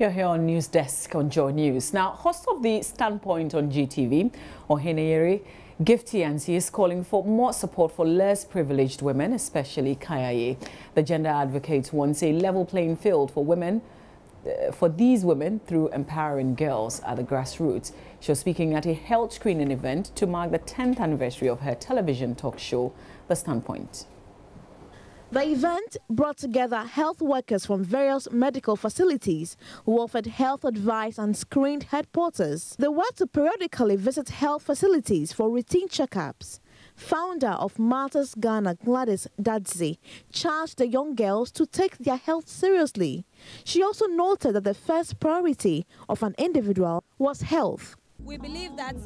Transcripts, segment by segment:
You're here on News Desk on Joy News. Now, host of the Standpoint on GTV, Oheneyere Gifty Anti is calling for more support for less privileged women, especially Kayaye. The gender advocate wants a level playing field for women, for these women through empowering girls at the grassroots. She was speaking at a health screening event to mark the 10th anniversary of her television talk show, The Standpoint. The event brought together health workers from various medical facilities who offered health advice and screened head porters. They were to periodically visit health facilities for routine checkups. Founder of Matters Ghana, Gladys Dadzi, charged the young girls to take their health seriously. She also noted that the first priority of an individual was health. We believe that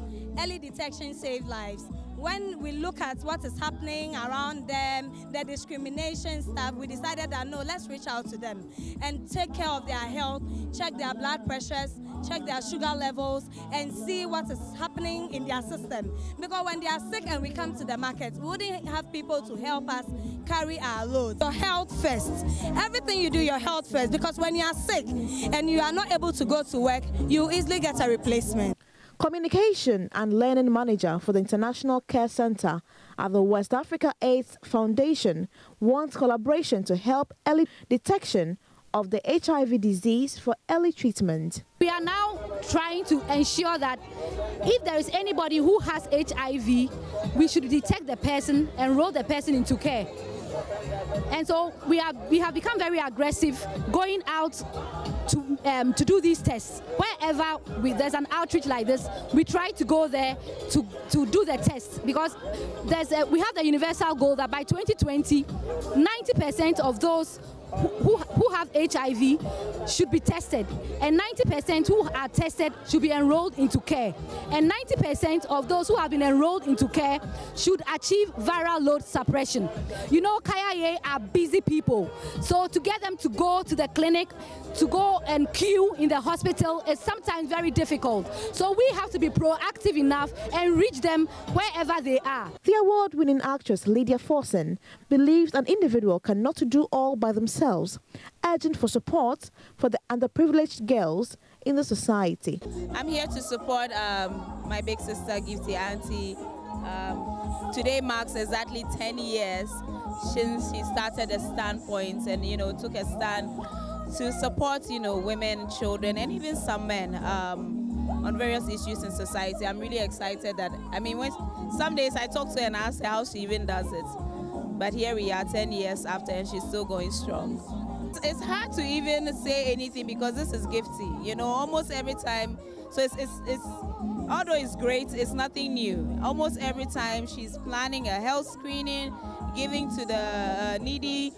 early detection saves lives. When we look at what is happening around them, the discrimination stuff, we decided that no, let's reach out to them and take care of their health, check their blood pressures, check their sugar levels, and see what is happening in their system. Because when they are sick and we come to the market, we wouldn't have people to help us carry our load. Your health first. Everything you do, your health first. Because when you are sick and you are not able to go to work, you easily get a replacement. Communication and Learning Manager for the International Care Center at the West Africa AIDS Foundation wants collaboration to help early detection of the HIV disease for early treatment. We are now trying to ensure that if there is anybody who has HIV, we should detect the person, enroll the person into care. And so we have become very aggressive going out to do these tests. Wherever there's an outreach like this, we try to go there to do the tests, because we have the universal goal that by 2020, 90% of those who have HIV should be tested, and 90% who are tested should be enrolled into care, and 90% of those who have been enrolled into care should achieve viral load suppression. You know, Kayaye are busy people, so to get them to go to the clinic, to go and queue in the hospital is sometimes very difficult. So we have to be proactive enough and reach them wherever they are. The award-winning actress Lydia Forsen believes an individual cannot do all by themselves, urging for support for the underprivileged girls in the society. I'm here to support my big sister Gifty Anti. Today marks exactly 10 years since she started a Standpoint and, took a stand to support, women, children, and even some men on various issues in society. I'm really excited that, when some days I talk to her and ask her how she even does it. But here we are 10 years after and she's still going strong. It's hard to even say anything because this is Gifty, almost every time. So it's although it's great, it's nothing new. Almost every time she's planning a health screening, giving to the needy,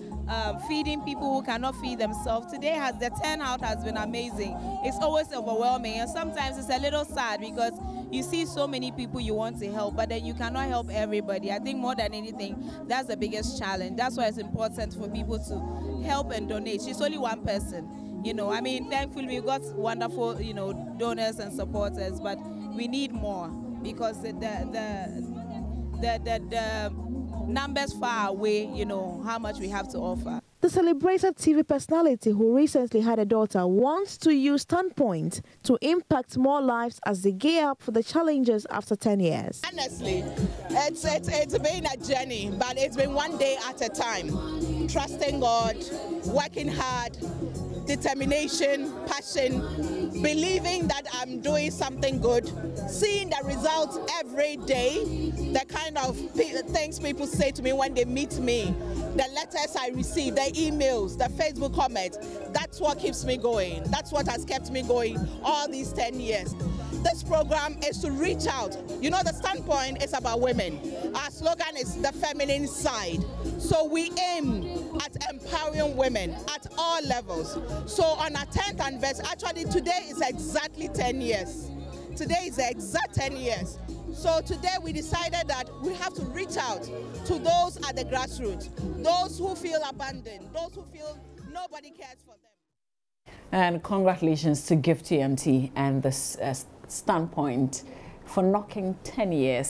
feeding people who cannot feed themselves. Today the turnout has been amazing. It's always overwhelming, and sometimes it's a little sad because you see so many people you want to help, but then you cannot help everybody. I think more than anything, that's the biggest challenge. That's why it's important for people to help and donate. She's only one person. Thankfully we've got wonderful, donors and supporters, but we need more because the numbers far away, how much we have to offer. The celebrated TV personality who recently had a daughter wants to use Standpoint to impact more lives as they gear up for the challenges after 10 years. Honestly, it's been a journey, but it's been one day at a time. Trusting God, working hard, determination, passion, believing that I'm doing something good, seeing the results every day, the kind of things people say to me when they meet me, the letters I receive, the emails, the Facebook comments, that's what keeps me going. That's what has kept me going all these 10 years. This program is to reach out. The Standpoint is about women. Our slogan is the feminine side. So we aim at empowering women at all levels. So on our 10th anniversary, actually today is exactly 10 years. Today is the exact 10 years. So today we decided that we have to reach out to those at the grassroots, those who feel abandoned, those who feel nobody cares for them. And congratulations to Gifty Anti and the Standpoint for knocking 10 years.